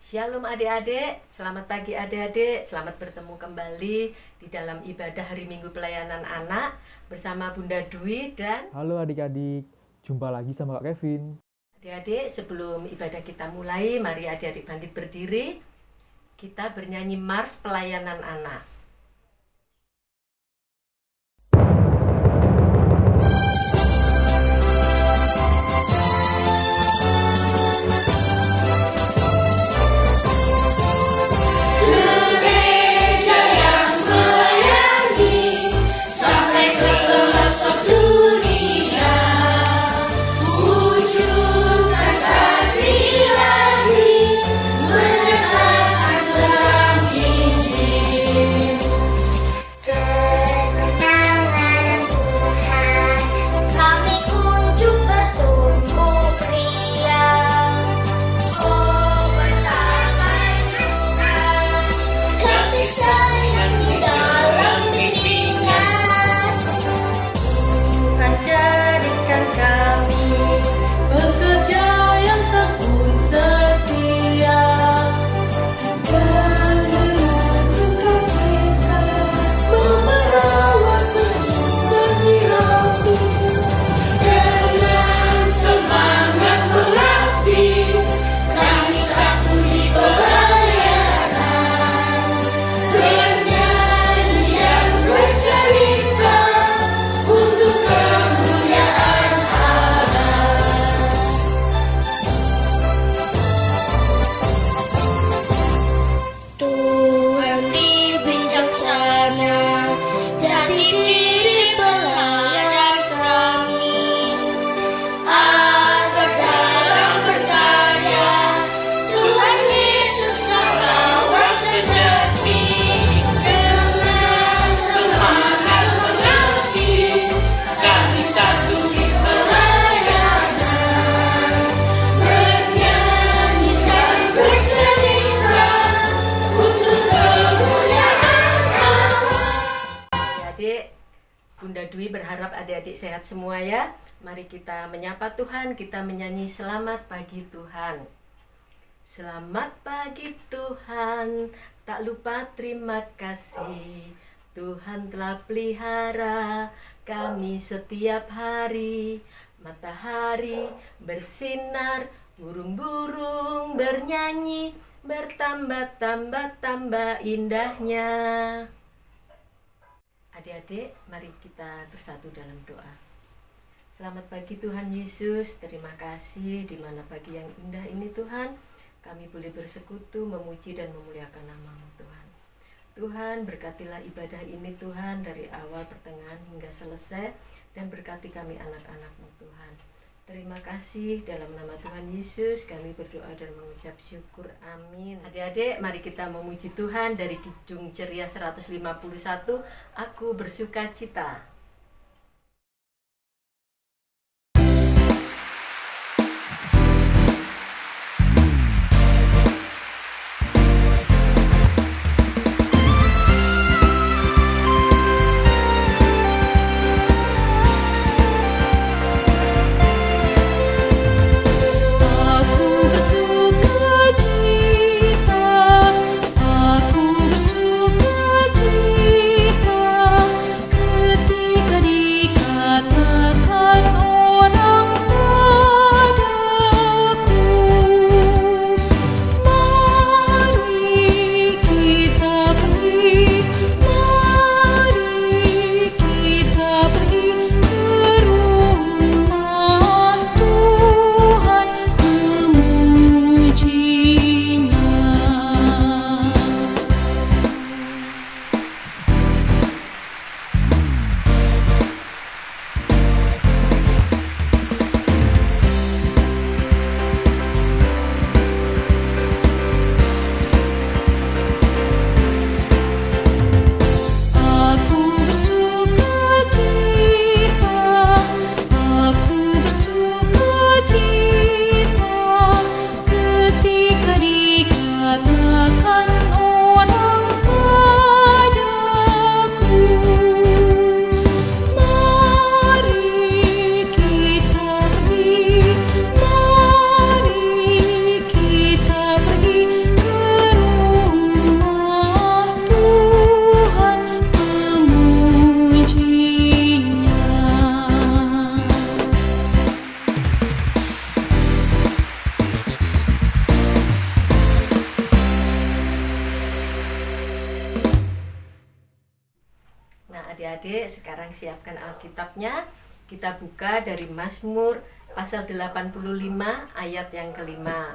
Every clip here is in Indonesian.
Shalom adik-adik, selamat pagi adik-adik, selamat bertemu kembali di dalam ibadah hari Minggu Pelayanan Anak bersama Bunda Dwi dan Halo adik-adik, jumpa lagi sama Kak Kevin. adik-adik. Sebelum ibadah kita mulai, mari adik-adik bangkit berdiri. Kita bernyanyi Mars Pelayanan Anak. Bunda Dwi berharap adik-adik sehat semua ya. Mari kita menyapa Tuhan, kita menyanyi selamat pagi Tuhan. Selamat pagi Tuhan, tak lupa terima kasih. Tuhan telah pelihara kami setiap hari. Matahari bersinar, burung-burung bernyanyi, bertambah-tambah-tambah indahnya. Adik-adik, mari kita bersatu dalam doa. Selamat pagi Tuhan Yesus, terima kasih di mana pagi yang indah ini Tuhan, kami boleh bersekutu, memuji dan memuliakan nama-Mu Tuhan. Tuhan, berkatilah ibadah ini Tuhan dari awal, pertengahan hingga selesai, dan berkati kami anak-anak-Mu Tuhan. Terima kasih, dalam nama Tuhan Yesus kami berdoa dan mengucap syukur, amin. Adik-adik, mari kita memuji Tuhan dari Kidung Ceria 151, Aku Bersuka Cita. Aku bersuka cita ketika Adik-adik, sekarang siapkan Alkitabnya. Kita buka dari Mazmur pasal 85 ayat yang kelima.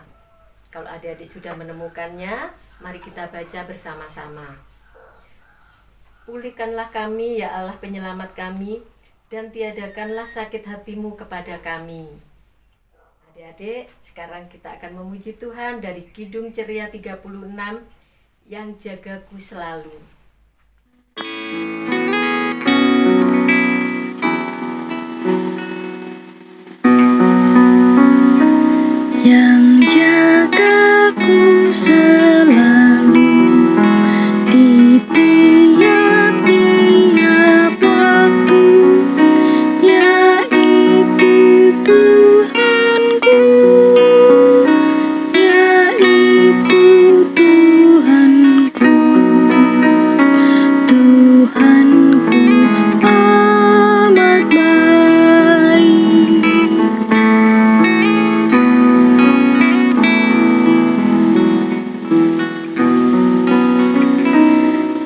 Kalau adik-adik sudah menemukannya, mari kita baca bersama-sama. Pulihkanlah kami, ya Allah penyelamat kami, dan tiadakanlah sakit hatimu kepada kami. Adik-adik, sekarang kita akan memuji Tuhan dari Kidung Ceria 36, yang jagaku selalu. Yang jagaku selalu di tiap-tiap waktu, yaitu Tuhanku, yaitu Tuhanku, Tuhanku amat baik.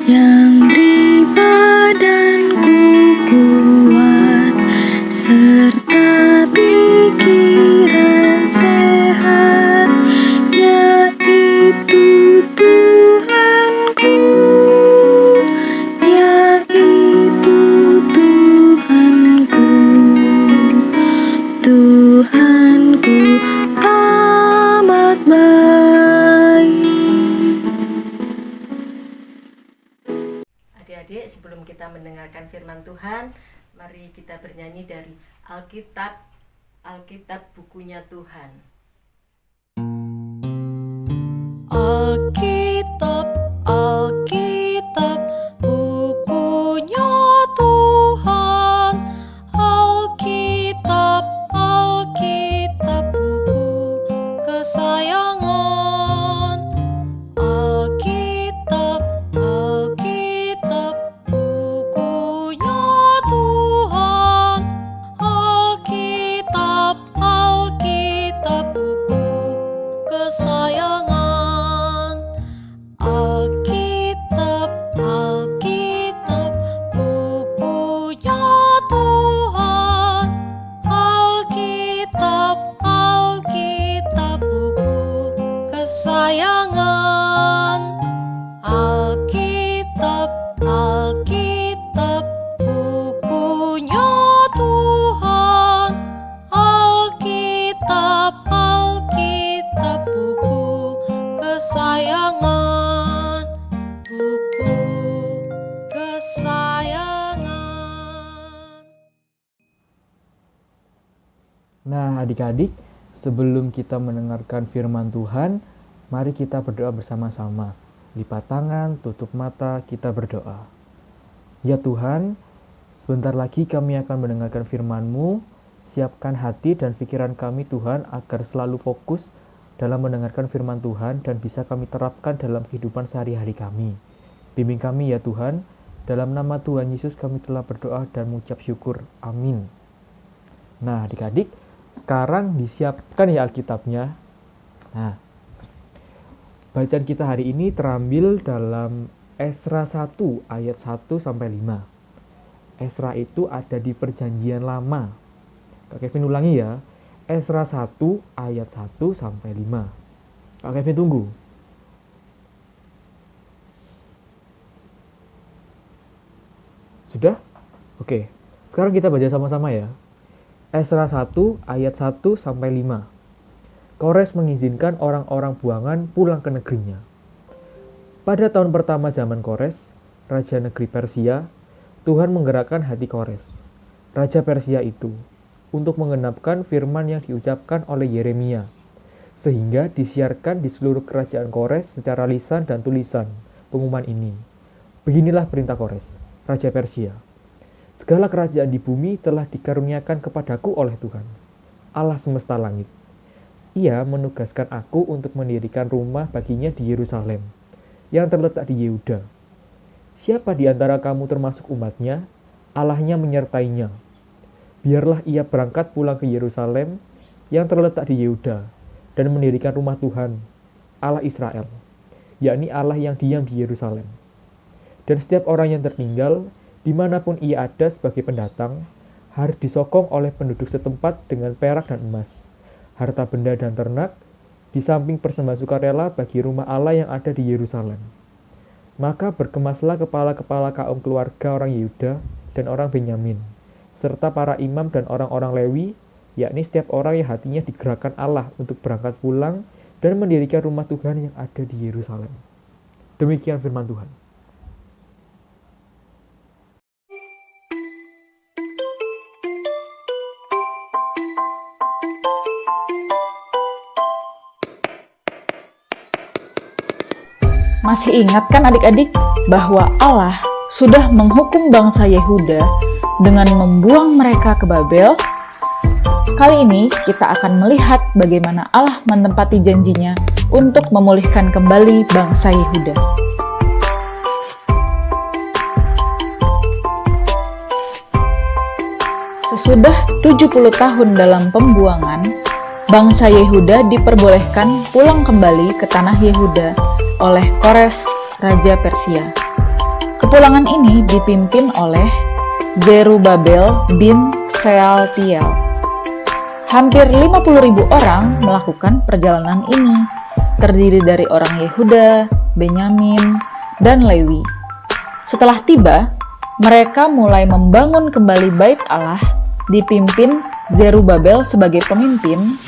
Yang beri badanku kuat serta pikiran sehat, yaitu Tuhanku, yaitu Tuhanku, Tuhanku amat baik. Adik-adik, sebelum kita mendengarkan firman Tuhan, mari kita bernyanyi dari Alkitab bukunya Tuhan. Alkitab, Alkitab, bukunya Tuhan. Alkitab, Alkitab, buku kesayangan. Alkitab, Alkitab, bukunya Tuhan. Alkitab, Alkitab, buku kesayangan. Alkitab, Alkitab, bukunya Tuhan. Alkitab, Alkitab, buku kesayangan. Alkitab, Alkitab, bukunya Tuhan. Alkitab, Alkitab, buku kesayangan, buku kesayangan. Nah, adik-adik, sebelum kita mendengarkan firman Tuhan, mari kita berdoa bersama-sama. Lipat tangan, tutup mata, kita berdoa. Ya Tuhan, sebentar lagi kami akan mendengarkan firman-Mu. Siapkan hati dan pikiran kami Tuhan agar selalu fokus dalam mendengarkan firman Tuhan dan bisa kami terapkan dalam kehidupan sehari-hari kami. Bimbing kami ya Tuhan, dalam nama Tuhan Yesus kami telah berdoa dan mengucap syukur. Amin. Nah adik-adik, sekarang disiapkan ya Alkitabnya. Nah, bacaan kita hari ini terambil dalam Esra 1 ayat 1 sampai 5. Esra itu ada di Perjanjian Lama. Kak Kevin ulangi ya. Esra 1 ayat 1 sampai 5. Kak Kevin tunggu. Sudah? Oke. Sekarang kita baca sama-sama ya. Esra 1 ayat 1 sampai 5. Kores mengizinkan orang-orang buangan pulang ke negerinya. Pada tahun pertama zaman Kores, raja negeri Persia, Tuhan menggerakkan hati Kores, raja Persia itu, untuk menggenapkan firman yang diucapkan oleh Yeremia, sehingga disiarkan di seluruh kerajaan Kores secara lisan dan tulisan pengumuman ini. Beginilah perintah Kores, raja Persia. Segala kerajaan di bumi telah dikaruniakan kepadaku oleh Tuhan, Allah semesta langit. Ia menugaskan aku untuk mendirikan rumah baginya di Yerusalem, yang terletak di Yehuda. Siapa di antara kamu termasuk umatnya, Allahnya menyertainya. Biarlah ia berangkat pulang ke Yerusalem, yang terletak di Yehuda, dan mendirikan rumah Tuhan, Allah Israel, yakni Allah yang diam di Yerusalem. Dan setiap orang yang tertinggal dimanapun ia ada sebagai pendatang, harus disokong oleh penduduk setempat dengan perak dan emas, harta benda dan ternak, di samping persembahan sukarela bagi rumah Allah yang ada di Yerusalem. Maka berkemaslah kepala-kepala kaum keluarga orang Yehuda dan orang Benyamin, serta para imam dan orang-orang Lewi, yakni setiap orang yang hatinya digerakkan Allah untuk berangkat pulang dan mendirikan rumah Tuhan yang ada di Yerusalem. Demikian firman Tuhan. Masih ingat kan adik-adik bahwa Allah sudah menghukum bangsa Yehuda dengan membuang mereka ke Babel? Kali ini kita akan melihat bagaimana Allah menempati janjinya untuk memulihkan kembali bangsa Yehuda. Sesudah 70 tahun dalam pembuangan, bangsa Yehuda diperbolehkan pulang kembali ke tanah Yehuda oleh Kores, Raja Persia. Kepulangan ini dipimpin oleh Zerubabel bin Shealtiel. Hampir 50.000 orang melakukan perjalanan ini, terdiri dari orang Yehuda, Benyamin, dan Lewi. Setelah tiba, mereka mulai membangun kembali Bait Allah, dipimpin Zerubabel sebagai pemimpin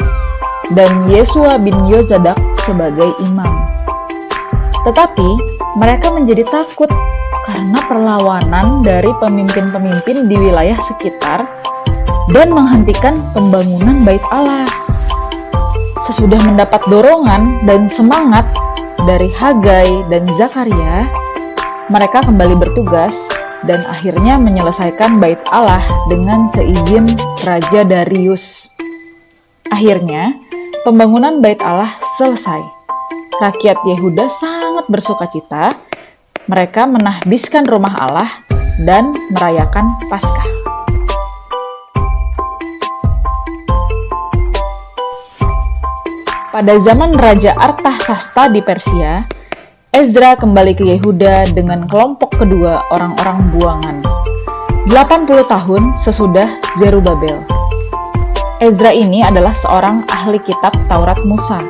dan Yesua bin Yozadak sebagai imam. Tetapi mereka menjadi takut karena perlawanan dari pemimpin-pemimpin di wilayah sekitar dan menghentikan pembangunan Bait Allah. Sesudah mendapat dorongan dan semangat dari Hagai dan Zakaria, mereka kembali bertugas dan akhirnya menyelesaikan Bait Allah dengan seizin Raja Darius. Akhirnya, pembangunan Bait Allah selesai. Rakyat Yehuda sangat bersukacita. Mereka menahbiskan rumah Allah dan merayakan Paskah. Pada zaman Raja Artasasta di Persia, Ezra kembali ke Yehuda dengan kelompok kedua orang-orang buangan. 80 tahun sesudah Zerubabel. Ezra ini adalah seorang ahli kitab Taurat Musa.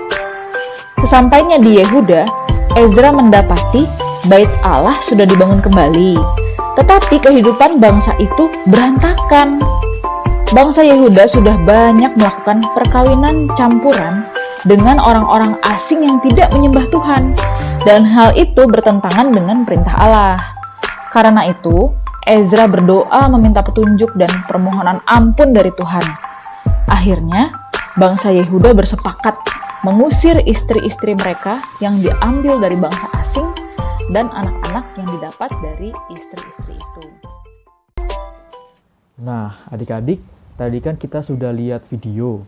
Sesampainya di Yehuda, Ezra mendapati Bait Allah sudah dibangun kembali, tetapi kehidupan bangsa itu berantakan. Bangsa Yehuda sudah banyak melakukan perkawinan campuran dengan orang-orang asing yang tidak menyembah Tuhan, dan hal itu bertentangan dengan perintah Allah. Karena itu, Ezra berdoa meminta petunjuk dan permohonan ampun dari Tuhan. Akhirnya, bangsa Yehuda bersepakat mengusir istri-istri mereka yang diambil dari bangsa asing dan anak-anak yang didapat dari istri-istri itu. Nah, adik-adik, tadi kan kita sudah lihat video.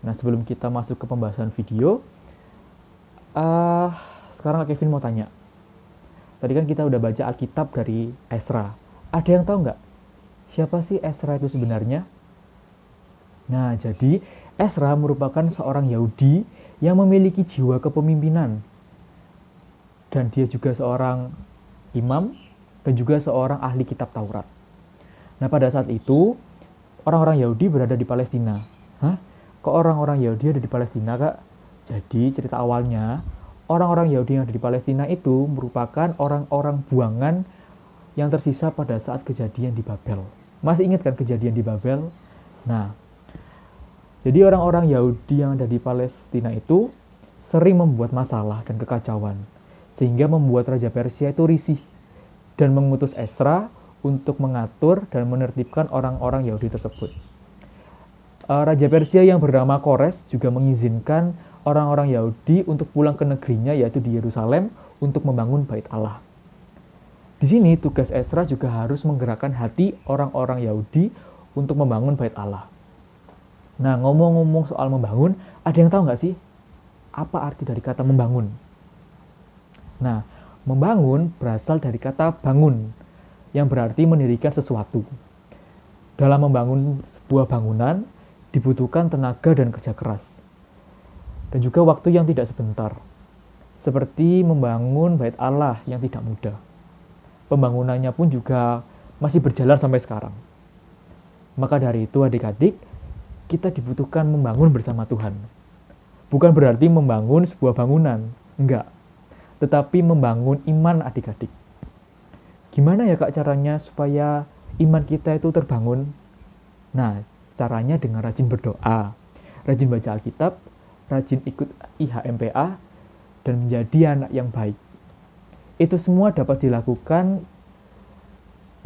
Nah, sebelum kita masuk ke pembahasan video, sekarang Kak Kevin mau tanya. Tadi kan kita udah baca Alkitab dari Ezra. Ada yang tahu nggak? Siapa sih Ezra itu sebenarnya? Nah, jadi Ezra merupakan seorang Yahudi yang memiliki jiwa kepemimpinan. Dan dia juga seorang imam dan juga seorang ahli kitab Taurat. Nah, pada saat itu, orang-orang Yahudi berada di Palestina. Hah? Kok orang-orang Yahudi ada di Palestina, Kak? Jadi, cerita awalnya, orang-orang Yahudi yang ada di Palestina itu merupakan orang-orang buangan yang tersisa pada saat kejadian di Babel. Masih ingat kan kejadian di Babel? Nah, jadi orang-orang Yahudi yang ada di Palestina itu sering membuat masalah dan kekacauan, sehingga membuat Raja Persia itu risih dan mengutus Ezra untuk mengatur dan menertibkan orang-orang Yahudi tersebut. Raja Persia yang bernama Kores juga mengizinkan orang-orang Yahudi untuk pulang ke negerinya, yaitu di Yerusalem, untuk membangun Bait Allah. Di sini tugas Ezra juga harus menggerakkan hati orang-orang Yahudi untuk membangun Bait Allah. Nah, ngomong-ngomong soal membangun, ada yang tahu nggak sih apa arti dari kata membangun? Nah, membangun berasal dari kata bangun, yang berarti mendirikan sesuatu. Dalam membangun sebuah bangunan, dibutuhkan tenaga dan kerja keras. Dan juga waktu yang tidak sebentar. Seperti membangun Bait Allah yang tidak mudah. Pembangunannya pun juga masih berjalan sampai sekarang. Maka dari itu adik-adik, kita dibutuhkan membangun bersama Tuhan. Bukan berarti membangun sebuah bangunan, enggak. Tetapi membangun iman adik-adik. Gimana ya Kak caranya supaya iman kita itu terbangun? Nah, caranya dengan rajin berdoa, rajin baca Alkitab, rajin ikut IHMPA, dan menjadi anak yang baik. Itu semua dapat dilakukan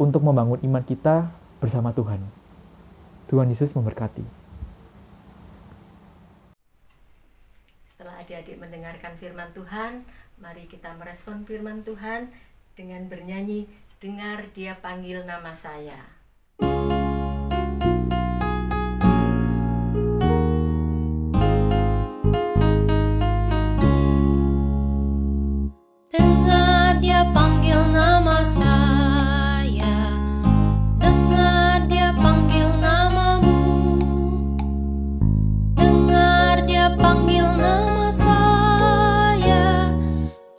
untuk membangun iman kita bersama Tuhan. Tuhan Yesus memberkati. Setelah adik-adik mendengarkan firman Tuhan, mari kita merespon firman Tuhan dengan bernyanyi, "Dengar Dia panggil nama saya." Dengar Dia panggil nama saya, dengar Dia panggil namamu, dengar Dia panggil nama saya,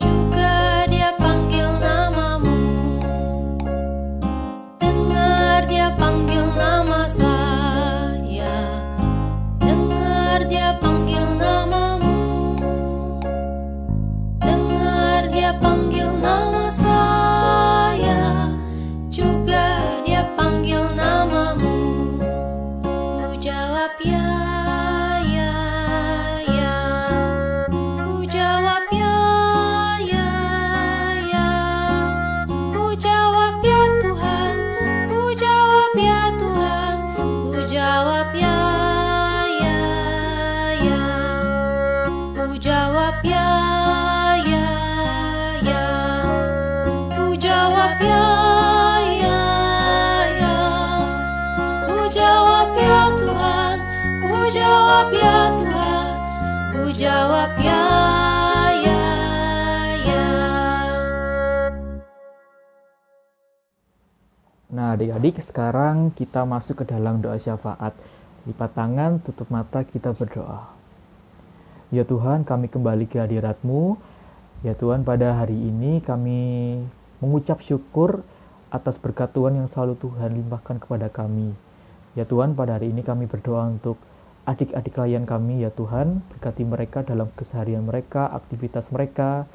juga Dia panggil namamu, dengar Dia panggil nama saya, dengar Dia panggil namamu, dengar Dia panggil nama saya, juga Dia panggil namamu. Ku jawab ya, ya, ya. Ku jawab ya, ya, ya. Ku jawab ya Tuhan, ku jawab ya Tuhan, ku jawab ya, ya, ya. Ku jawab ya, ya, ya. Ku jawab ya, ya, ya. Ku jawab ya Tuhan, ku jawab ya Tuhan, ku jawab ya, ya, ya. Nah adik-adik, sekarang kita masuk ke dalam doa syafaat. Lipat tangan, tutup mata, kita berdoa. Ya Tuhan, kami kembali ke hadirat-Mu. Ya Tuhan, pada hari ini kami mengucap syukur atas berkat Tuhan yang selalu Tuhan limpahkan kepada kami. Ya Tuhan, pada hari ini kami berdoa untuk adik-adik klien kami. Ya Tuhan, berkati mereka dalam keseharian mereka, aktivitas mereka,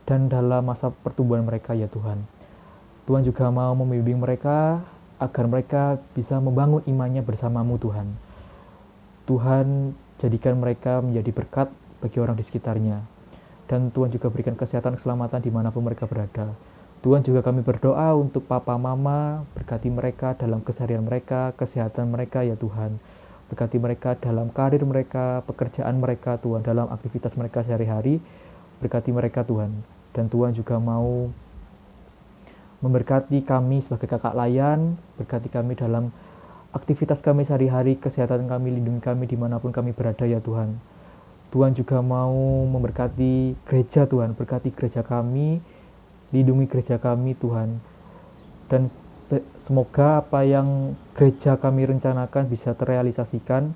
dan dalam masa pertumbuhan mereka ya Tuhan. Tuhan juga mau membimbing mereka agar mereka bisa membangun imannya bersama-Mu Tuhan. Tuhan, jadikan mereka menjadi berkat bagi orang di sekitarnya. Dan Tuhan juga berikan kesehatan keselamatan dimanapun mereka berada. Tuhan juga kami berdoa untuk papa mama, berkati mereka dalam keseharian mereka, kesehatan mereka ya Tuhan. Berkati mereka dalam karir mereka, pekerjaan mereka Tuhan, dalam aktivitas mereka sehari-hari. Berkati mereka Tuhan. Dan Tuhan juga mau memberkati kami sebagai kakak layan, berkati kami dalam aktivitas kami sehari-hari, kesehatan kami, lindungi kami dimanapun kami berada ya Tuhan. Tuhan juga mau memberkati gereja Tuhan, berkati gereja kami, lindungi gereja kami Tuhan. Dan semoga apa yang gereja kami rencanakan bisa terrealisasikan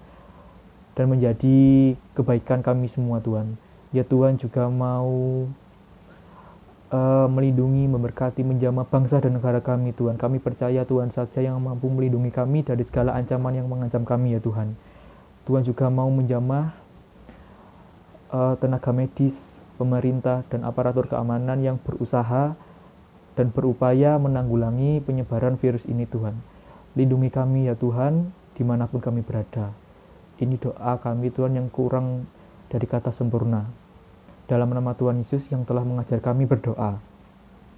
dan menjadi kebaikan kami semua Tuhan. Ya Tuhan juga mau melindungi, memberkati, menjamah bangsa dan negara kami Tuhan. Kami percaya Tuhan saja yang mampu melindungi kami dari segala ancaman yang mengancam kami ya Tuhan. Tuhan juga mau menjamah tenaga medis, pemerintah, dan aparatur keamanan yang berusaha dan berupaya menanggulangi penyebaran virus ini Tuhan. Lindungi kami ya Tuhan, dimanapun kami berada. Ini doa kami Tuhan yang kurang dari kata sempurna. Dalam nama Tuhan Yesus yang telah mengajar kami berdoa.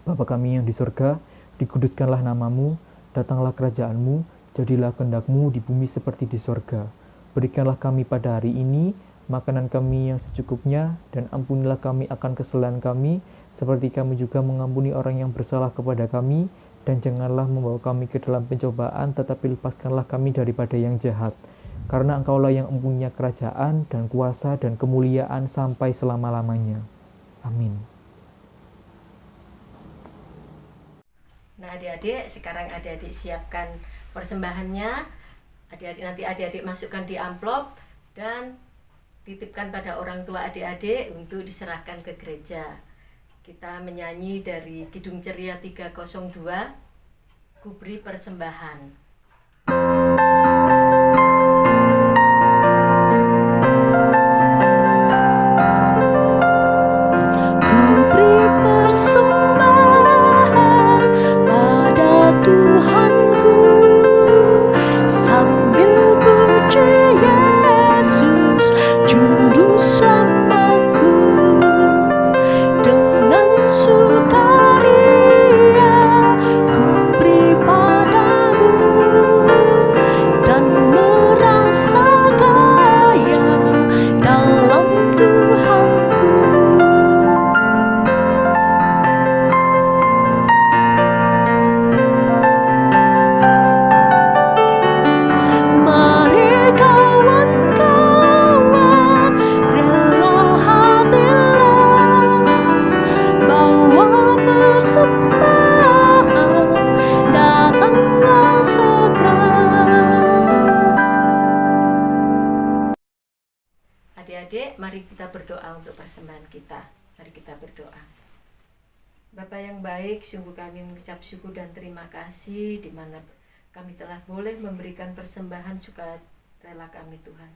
Bapa kami yang di surga, dikuduskanlah namamu, datanglah kerajaan-Mu, jadilah kehendak-Mu di bumi seperti di surga. Berikanlah kami pada hari ini makanan kami yang secukupnya, dan ampunilah kami akan kesalahan kami, seperti kami juga mengampuni orang yang bersalah kepada kami, dan janganlah membawa kami ke dalam pencobaan, tetapi lepaskanlah kami daripada yang jahat. Karena Engkaulah yang mempunyai kerajaan dan kuasa dan kemuliaan sampai selama-lamanya. Amin. Nah adik-adik, sekarang adik-adik siapkan persembahannya. Nanti adik-adik masukkan di amplop dan titipkan pada orang tua adik-adik untuk diserahkan ke gereja. Kita menyanyi dari Kidung Ceria 302. Ku beri persembahan. Ku beri persembahan pada Tuhanku sambil puji Yesus Juru Selamatku dengan sukaria ku beri padamu dan merasa kaya dalam Tuhanku. Mari kawan-kawan, rela hatilah, bawa persembahan, datanglah segera. Adik-adik, mari kita berdoa untuk persembahan kita. Mari kita berdoa. Bapa yang baik, sungguh kami mengucap syukur dan terima kasih di mana kami telah boleh memberikan persembahan sukarela kami, Tuhan.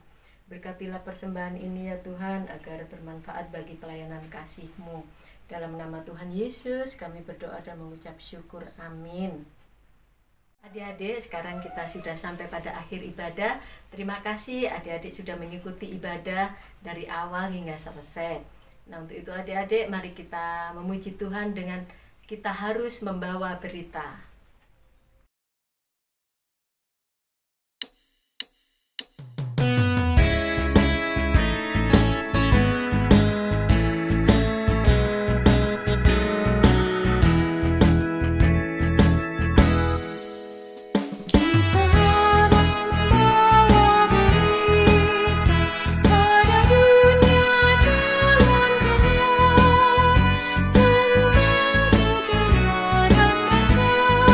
Berkatilah persembahan ini ya Tuhan, agar bermanfaat bagi pelayanan kasih-Mu. Dalam nama Tuhan Yesus kami berdoa dan mengucap syukur. Amin. Adik-adik, sekarang kita sudah sampai pada akhir ibadah. Terima kasih adik-adik sudah mengikuti ibadah dari awal hingga selesai. Nah, untuk itu adik-adik, mari kita memuji Tuhan dengan kita harus membawa berita. Kita harus membawa berita pada dunia dalam dunia tentang kebenaran dan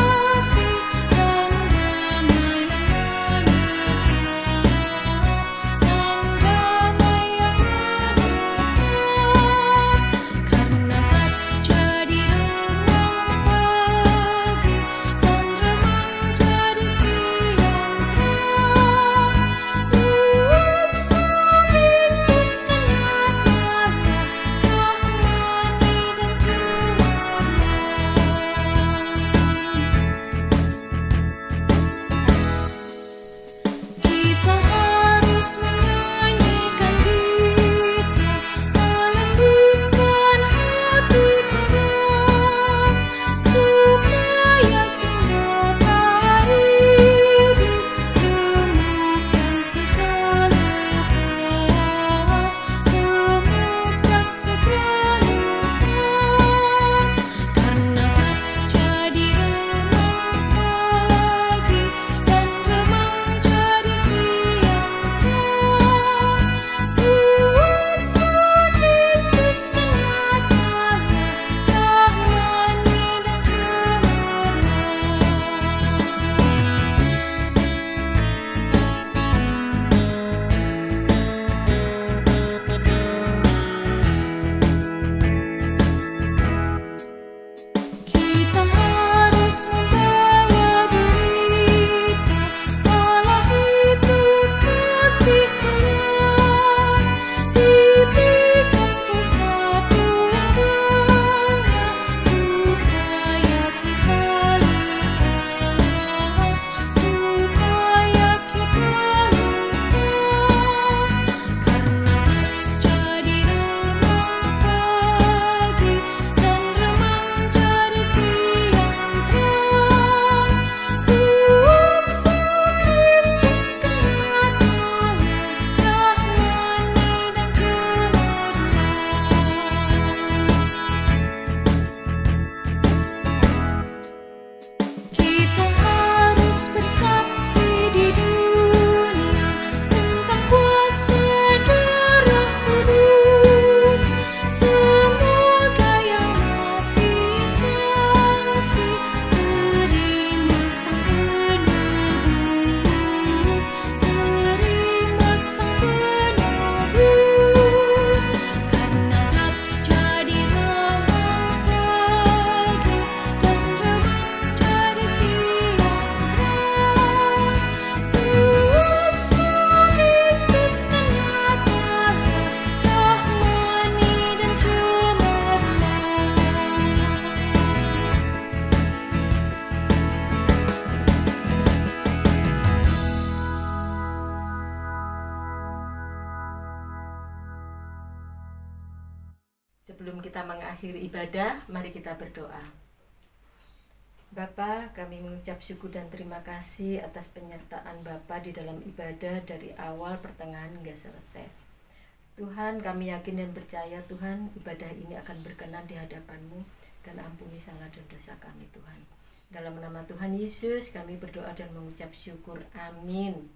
Sebelum kita mengakhiri ibadah, mari kita berdoa. Bapa, kami mengucap syukur dan terima kasih atas penyertaan Bapa di dalam ibadah dari awal, pertengahan hingga selesai. Tuhan, kami yakin dan percaya Tuhan, ibadah ini akan berkenan di hadapan-Mu dan ampuni salah dan dosa kami Tuhan. Dalam nama Tuhan Yesus kami berdoa dan mengucap syukur. Amin.